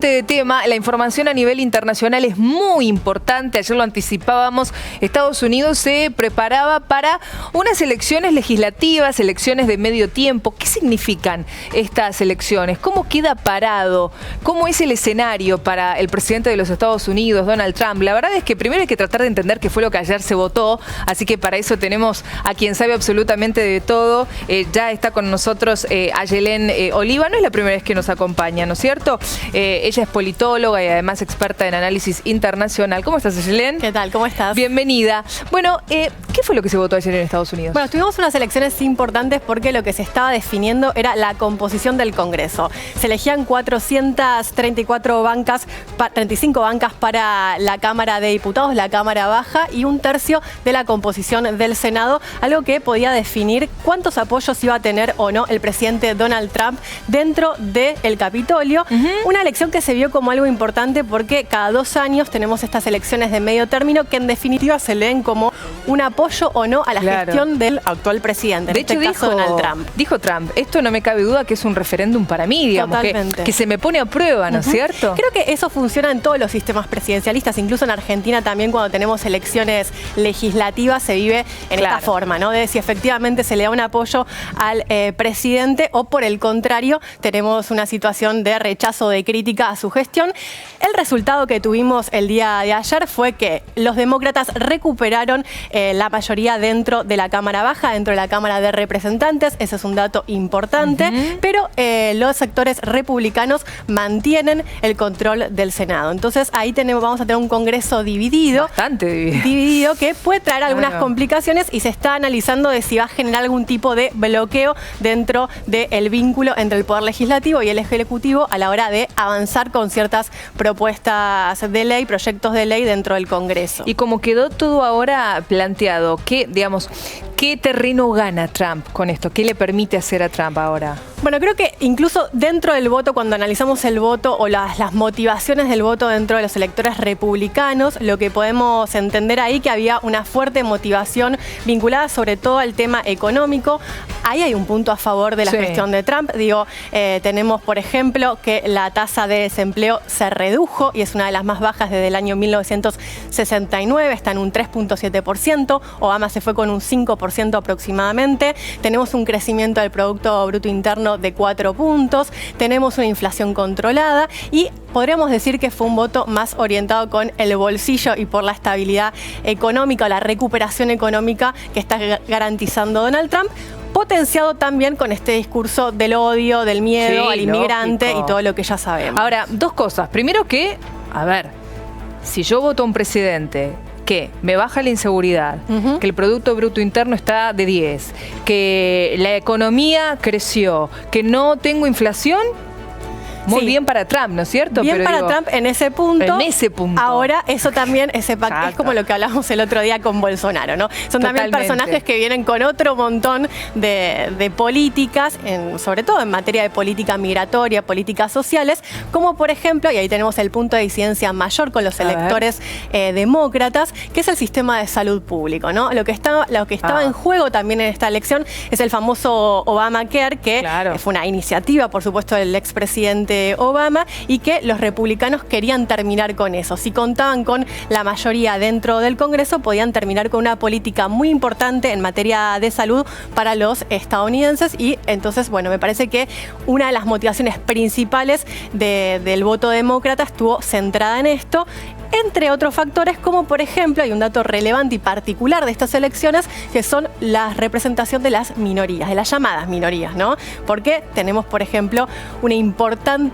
De tema, la información a nivel internacional es muy importante, ayer lo anticipábamos, Estados Unidos se preparaba para unas elecciones legislativas, elecciones de medio tiempo. ¿Qué significan estas elecciones? ¿Cómo queda parado? ¿Cómo es el escenario para el presidente de los Estados Unidos, Donald Trump? La verdad es que primero hay que tratar de entender qué fue lo que ayer se votó, así que para eso tenemos a quien sabe absolutamente de todo. Ya está con nosotros Ayelén Oliva, no es la primera vez que nos acompaña, ¿no es cierto? Ella es politóloga y además experta en análisis internacional. ¿Cómo estás, Ayelén? ¿Qué tal? ¿Cómo estás? Bienvenida. Bueno, ¿qué fue lo que se votó ayer en Estados Unidos? Bueno, tuvimos unas elecciones importantes porque lo que se estaba definiendo era la composición del Congreso. Se elegían 434 bancas, 35 bancas para la Cámara de Diputados, la Cámara Baja, y un tercio de la composición del Senado, algo que podía definir cuántos apoyos iba a tener o no el presidente Donald Trump dentro del Capitolio. Una elección que se vio como algo importante porque cada 2 años tenemos estas elecciones de medio término que en definitiva se leen como un apoyo o no a la gestión del actual presidente, de hecho, caso Donald Trump. Dijo Trump, esto no me cabe duda que es un referéndum para mí, digamos, que se me pone a prueba, ¿no es cierto? Creo que eso funciona en todos los sistemas presidencialistas, incluso en Argentina también cuando tenemos elecciones legislativas se vive en esta forma, ¿no? De si efectivamente se le da un apoyo al presidente o por el contrario tenemos una situación de rechazo, de crítica a su gestión. El resultado que tuvimos el día de ayer fue que los demócratas recuperaron la mayoría dentro de la Cámara Baja, dentro de la Cámara de Representantes. Ese es un dato importante, pero los sectores republicanos mantienen el control del Senado. Entonces ahí vamos a tener un Congreso dividido. Bastante dividido. Dividido, que puede traer algunas complicaciones y se está analizando de si va a generar algún tipo de bloqueo dentro del vínculo entre el Poder Legislativo y el Ejecutivo a la hora de avanzar con ciertas propuestas de ley, proyectos de ley dentro del Congreso. Y como quedó todo ahora planteado, ¿qué terreno gana Trump con esto? ¿Qué le permite hacer a Trump ahora? Bueno, creo que incluso dentro del voto, cuando analizamos el voto o las motivaciones del voto dentro de los electores republicanos, lo que podemos entender ahí que había una fuerte motivación vinculada sobre todo al tema económico. Ahí hay un punto a favor de la gestión de Trump. Digo, tenemos, por ejemplo, que la tasa de desempleo se redujo y es una de las más bajas desde el año 1969, está en un 3.7%. Obama se fue con un 5% aproximadamente. Tenemos un crecimiento del Producto Bruto Interno de 4 puntos, tenemos una inflación controlada y podríamos decir que fue un voto más orientado con el bolsillo y por la estabilidad económica, la recuperación económica que está garantizando Donald Trump, potenciado también con este discurso del odio, del miedo al inmigrante y todo lo que ya sabemos. Ahora, 2 cosas. Primero que, a ver, si yo voto a un presidente que me baja la inseguridad, que el Producto Bruto Interno está de 10, que la economía creció, que no tengo inflación, muy bien para Trump, ¿no es cierto? Bien para Trump en ese punto. En ese punto. Ahora, eso también, ese pacto es como lo que hablamos el otro día con Bolsonaro, ¿no? Son también personajes que vienen con otro montón de políticas, sobre todo en materia de política migratoria, políticas sociales, como por ejemplo, y ahí tenemos el punto de incidencia mayor con los electores demócratas, que es el sistema de salud público, ¿no? Lo que estaba en juego también en esta elección es el famoso Obamacare, que fue una iniciativa, por supuesto, del expresidente Obama y que los republicanos querían terminar con eso. Si contaban con la mayoría dentro del Congreso, podían terminar con una política muy importante en materia de salud para los estadounidenses y entonces, bueno, me parece que una de las motivaciones principales del voto demócrata estuvo centrada en esto, entre otros factores como por ejemplo, hay un dato relevante y particular de estas elecciones que son la representación de las minorías, de las llamadas minorías, ¿no? Porque tenemos por ejemplo un importante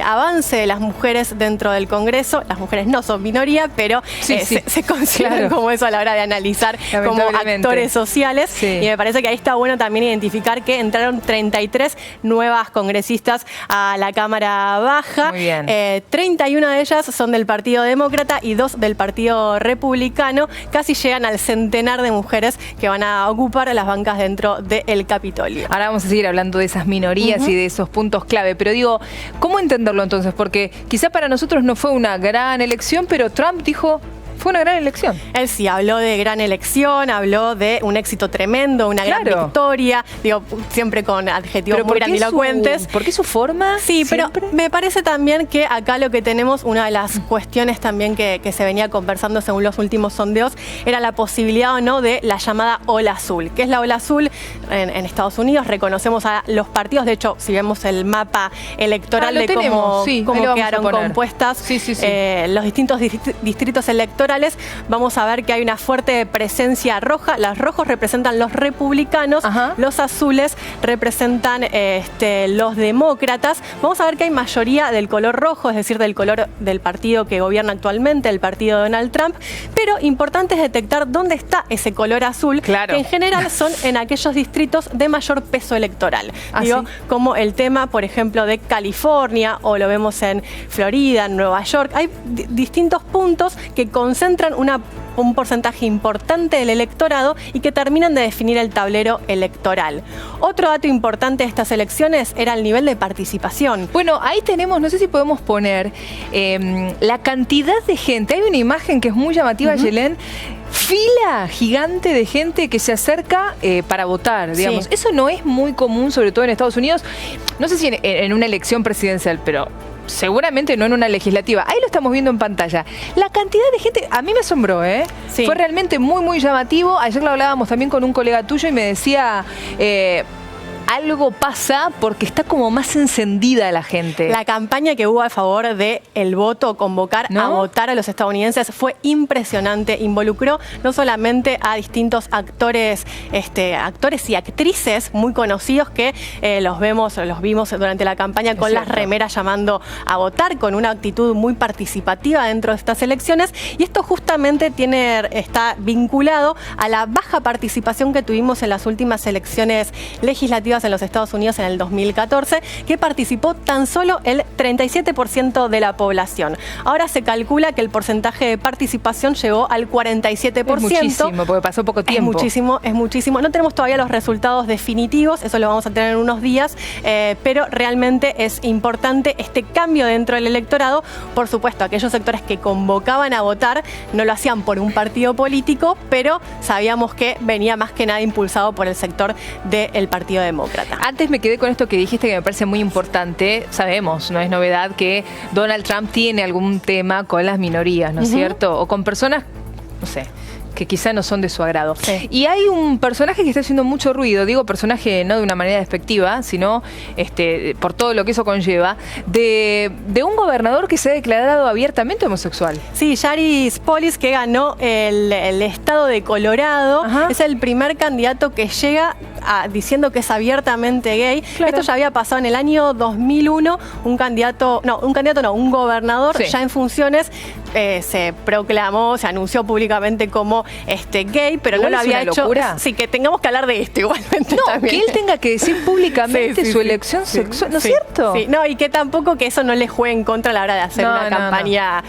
avance de las mujeres dentro del Congreso. Las mujeres no son minoría, pero se consideran como eso a la hora de analizar como actores sociales y me parece que ahí está bueno también identificar que entraron 33 nuevas congresistas a la Cámara Baja. Muy bien. 31 de ellas son del Partido Demócrata y 2 del Partido Republicano. Casi llegan al centenar de mujeres que van a ocupar las bancas dentro del Capitolio. Ahora vamos a seguir hablando de esas minorías y de esos puntos clave, pero digo, ¿cómo entenderlo entonces? Porque quizá para nosotros no fue una gran elección, pero Trump dijo, fue una gran elección. Él sí habló de gran elección, habló de un éxito tremendo, una gran victoria, digo, siempre con adjetivos muy grandilocuentes. ¿Por qué su forma? Sí, siempre. Pero me parece también que acá lo que tenemos, una de las cuestiones también que se venía conversando según los últimos sondeos, era la posibilidad o no de la llamada ola azul. ¿Qué es la ola azul? En Estados Unidos reconocemos a los partidos, de hecho, si vemos el mapa electoral de cómo quedaron compuestas los distintos distritos electorales, vamos a ver que hay una fuerte presencia roja. Los rojos representan los republicanos, los azules representan los demócratas. Vamos a ver que hay mayoría del color rojo, es decir, del color del partido que gobierna actualmente, el partido de Donald Trump, pero importante es detectar dónde está ese color azul, que en general son en aquellos distritos de mayor peso electoral. Como el tema, por ejemplo, de California, o lo vemos en Florida, en Nueva York. Hay distintos puntos que concentran un porcentaje importante del electorado y que terminan de definir el tablero electoral. Otro dato importante de estas elecciones era el nivel de participación. Bueno, ahí tenemos, no sé si podemos poner la cantidad de gente. Hay una imagen que es muy llamativa, Yelén. Fila gigante de gente que se acerca para votar, digamos. Eso no es muy común, sobre todo en Estados Unidos. No sé si en una elección presidencial, pero seguramente no en una legislativa. Ahí lo estamos viendo en pantalla. La cantidad de gente, a mí me asombró, ¿eh? Fue realmente muy, muy llamativo. Ayer lo hablábamos también con un colega tuyo y me decía... algo pasa porque está como más encendida la gente. La campaña que hubo a favor del voto, convocar a votar a los estadounidenses, fue impresionante. Involucró no solamente a distintos actores y actrices muy conocidos que los vimos durante la campaña con las remeras llamando a votar, con una actitud muy participativa dentro de estas elecciones. Y esto justamente está vinculado a la baja participación que tuvimos en las últimas elecciones legislativas en los Estados Unidos en el 2014, que participó tan solo el 37% de la población. Ahora se calcula que el porcentaje de participación llegó al 47%. Es muchísimo, porque pasó poco tiempo. Es muchísimo. No tenemos todavía los resultados definitivos, eso lo vamos a tener en unos días, pero realmente es importante este cambio dentro del electorado. Por supuesto, aquellos sectores que convocaban a votar no lo hacían por un partido político, pero sabíamos que venía más que nada impulsado por el sector del Partido Demócrata. Antes me quedé con esto que dijiste que me parece muy importante. Sabemos, no es novedad, que Donald Trump tiene algún tema con las minorías, ¿no es cierto? O con personas, no sé, que quizá no son de su agrado. Y hay un personaje que está haciendo mucho ruido, digo personaje no de una manera despectiva, sino por todo lo que eso conlleva, de un gobernador que se ha declarado abiertamente homosexual. Sí, Jared Polis, que ganó el estado de Colorado, es el primer candidato que llega diciendo que es abiertamente gay. Esto ya había pasado en el año 2001, un gobernador ya en funciones se proclamó, se anunció públicamente como gay, pero igual no lo había hecho. Locura. Sí, que tengamos que hablar de esto igualmente. No, también. Que él tenga que decir públicamente su elección sexual, ¿no es cierto? Sí, no, y que tampoco que eso no le juegue en contra a la hora de hacer una campaña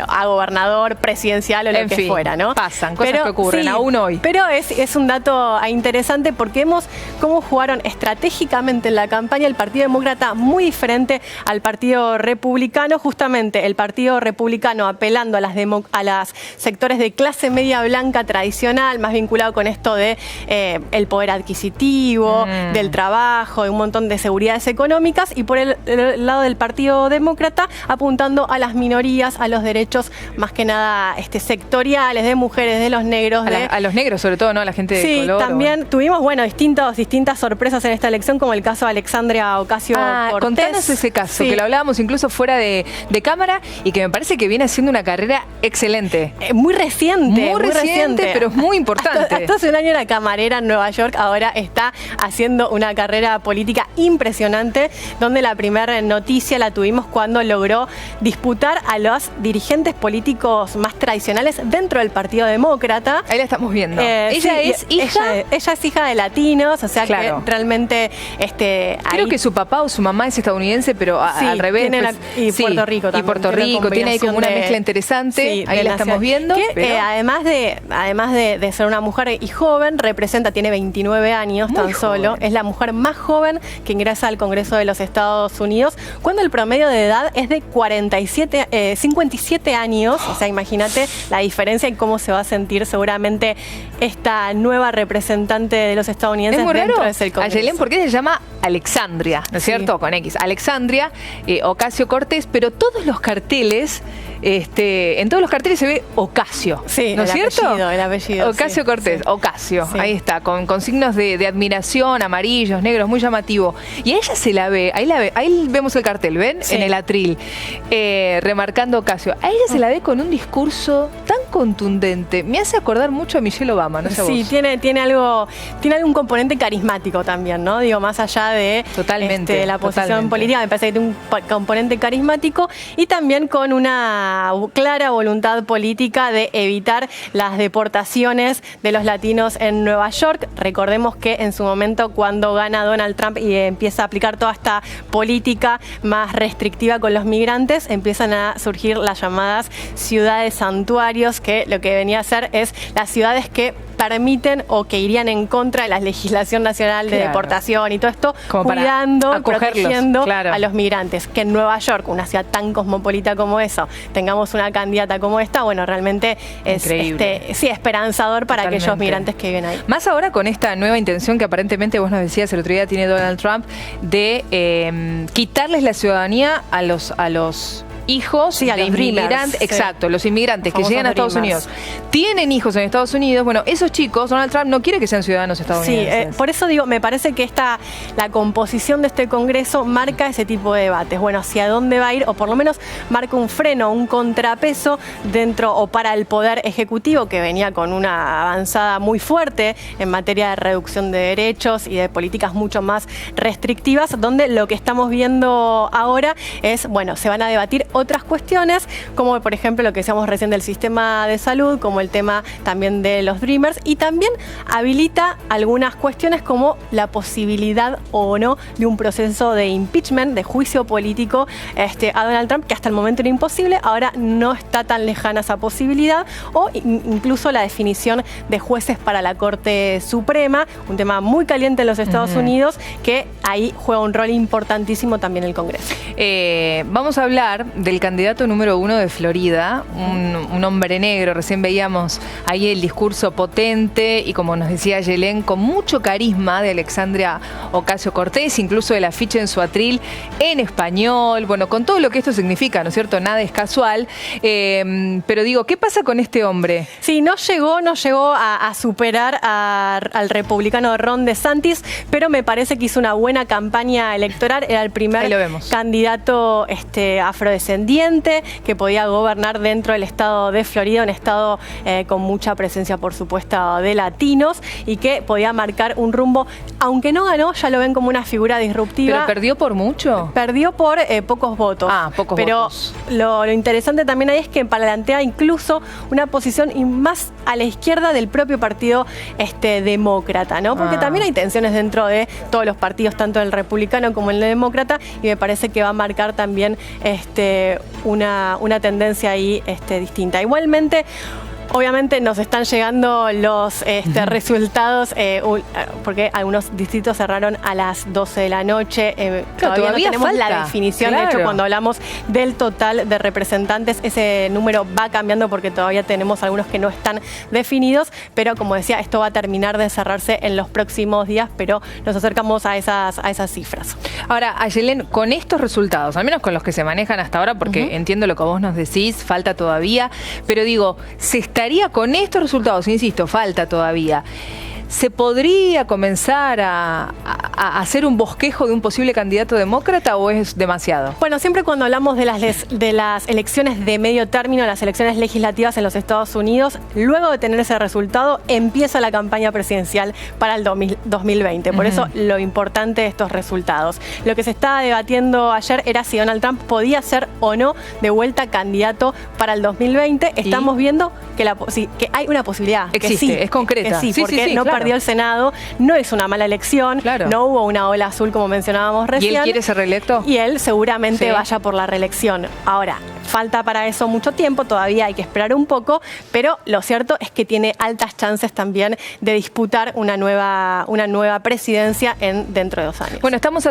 a gobernador, presidencial o lo que fuera, ¿no? Pasan cosas que ocurren aún hoy. Pero es un dato interesante porque vemos cómo jugaron estratégicamente en la campaña el Partido Demócrata muy diferente al Partido Republicano. Justamente el Partido Republicano apelando a las sectores de clase media blanca tradicional, más vinculado con esto de el poder adquisitivo, del trabajo, de un montón de seguridades económicas, y por el lado del Partido Demócrata apuntando a las minorías, a los derechos más que nada sectoriales, de mujeres, de los negros. A los negros sobre todo, ¿no? A la gente de color. Sí, también tuvimos, distintas sorpresas en esta elección, como el caso de Alexandria Ocasio-Cortez. Contanos ese caso, que lo hablábamos incluso fuera de cámara y que me parece que viene haciendo una carrera excelente. Muy reciente. Muy reciente, pero es muy importante. Hasta hace un año era camarera en Nueva York, ahora está haciendo una carrera política impresionante, donde la primera noticia la tuvimos cuando logró disputar a los dirigentes políticos más tradicionales dentro del Partido Demócrata. Ahí la estamos viendo. Ella es hija de latinos, o sea que realmente... Creo que su papá o su mamá es estadounidense, pero al revés. Y Puerto Rico también. Y Puerto Rico tiene ahí como una mezcla interesante, sí, ahí la estamos viendo. Que, pero... además de ser una mujer y joven, tiene 29 años tan solo, es la mujer más joven que ingresa al Congreso de los Estados Unidos, cuando el promedio de edad es de 57 años, o sea, imagínate la diferencia y cómo se va a sentir seguramente esta nueva representante de los estadounidenses. Es muy dentro raro, de ese Congreso. Ayelen, porque se llama Alexandria, ¿no es cierto? Con X. Alexandria Ocasio-Cortez, pero todos los carteles, en todos los carteles se ve Ocasio, sí, ¿no es cierto? El apellido. Ocasio-Cortez, sí. Ocasio, Sí. ahí está, con signos de admiración, amarillos, negros, muy llamativo. Y a ella se la ve, ahí vemos el cartel, ¿ven? Sí. En el atril, remarcando Ocasio. A ella se la ve con un discurso tan contundente. Me hace acordar mucho a Michelle Obama, ¿no sé vos? Sí, tiene algún componente carismático también, ¿no? Digo, más allá de totalmente, la posición totalmente. política, me parece que tiene un componente carismático y también con una clara voluntad política de evitar las deportaciones de los latinos en Nueva York. Recordemos que en su momento, cuando gana Donald Trump y empieza a aplicar toda esta política más restrictiva con los migrantes, empiezan a surgir las llamadas ciudades santuarios, que lo que venía a ser es las ciudades que permiten o que irían en contra de la legislación nacional de deportación y todo esto, como cuidando, protegiendo a los migrantes. Que en Nueva York, una ciudad tan cosmopolita como eso, tengamos una candidata como esta, bueno, realmente es esperanzador para aquellos migrantes que viven ahí. Más ahora con esta nueva intención que aparentemente vos nos decías el otro día tiene Donald Trump de quitarles la ciudadanía a los hijos de inmigrantes, exacto, los inmigrantes que llegan a Estados Unidos, tienen hijos en Estados Unidos, bueno, esos chicos, Donald Trump no quiere que sean ciudadanos estadounidenses. Sí, por eso digo, me parece que la composición de este Congreso marca ese tipo de debates. Bueno, hacia dónde va a ir, o por lo menos marca un freno, un contrapeso dentro o para el Poder Ejecutivo, que venía con una avanzada muy fuerte en materia de reducción de derechos y de políticas mucho más restrictivas, donde lo que estamos viendo ahora es, bueno, se van a debatir otras cuestiones, como por ejemplo lo que decíamos recién del sistema de salud, como el tema también de los Dreamers, y también habilita algunas cuestiones como la posibilidad o no de un proceso de impeachment, de juicio político a Donald Trump, que hasta el momento era imposible, ahora no está tan lejana esa posibilidad, o incluso la definición de jueces para la Corte Suprema, un tema muy caliente en los Estados Unidos, que ahí juega un rol importantísimo también el Congreso. Vamos a hablar del candidato número 1 de Florida, un hombre negro. Recién veíamos ahí el discurso potente y, como nos decía Ayelen, con mucho carisma de Alexandria Ocasio-Cortez, incluso el afiche en su atril en español, bueno, con todo lo que esto significa, ¿no es cierto? Nada es casual, pero digo, ¿qué pasa con este hombre? Sí, no llegó a superar al republicano Ron DeSantis, pero me parece que hizo una buena campaña electoral, era el primer candidato afrodescendiente que podía gobernar dentro del estado de Florida, un estado con mucha presencia, por supuesto, de latinos, y que podía marcar un rumbo. Aunque no ganó, ya lo ven como una figura disruptiva. ¿Pero perdió por mucho? Perdió por pocos votos. Pocos votos. Lo interesante también ahí es que plantea incluso una posición más a la izquierda del propio partido demócrata, ¿no? Porque también hay tensiones dentro de todos los partidos, tanto el republicano como el demócrata, y me parece que va a marcar también una tendencia ahí distinta. Igualmente, obviamente nos están llegando los resultados, porque algunos distritos cerraron a las 12 de la noche. Todavía no tenemos la definición. De hecho, cuando hablamos del total de representantes, ese número va cambiando porque todavía tenemos algunos que no están definidos. Pero como decía, esto va a terminar de cerrarse en los próximos días, pero nos acercamos a esas cifras. Ahora, Ayelen, con estos resultados, al menos con los que se manejan hasta ahora, porque entiendo lo que vos nos decís, falta todavía, pero digo, se estaría con estos resultados, insisto, falta todavía. ¿Se podría comenzar a hacer un bosquejo de un posible candidato demócrata o es demasiado? Bueno, siempre cuando hablamos de las elecciones de medio término, las elecciones legislativas en los Estados Unidos, luego de tener ese resultado, empieza la campaña presidencial para el 2020. Por eso lo importante de estos resultados. Lo que se estaba debatiendo ayer era si Donald Trump podía ser o no de vuelta candidato para el 2020. Estamos viendo que hay una posibilidad. Existe, que sí, es concreta. Que sí, porque no perdió el Senado, no es una mala elección, no hubo una ola azul como mencionábamos recién. ¿Y él quiere ser reelecto? Y él seguramente vaya por la reelección. Ahora, falta para eso mucho tiempo, todavía hay que esperar un poco, pero lo cierto es que tiene altas chances también de disputar una nueva presidencia dentro de 2 años. Bueno, estamos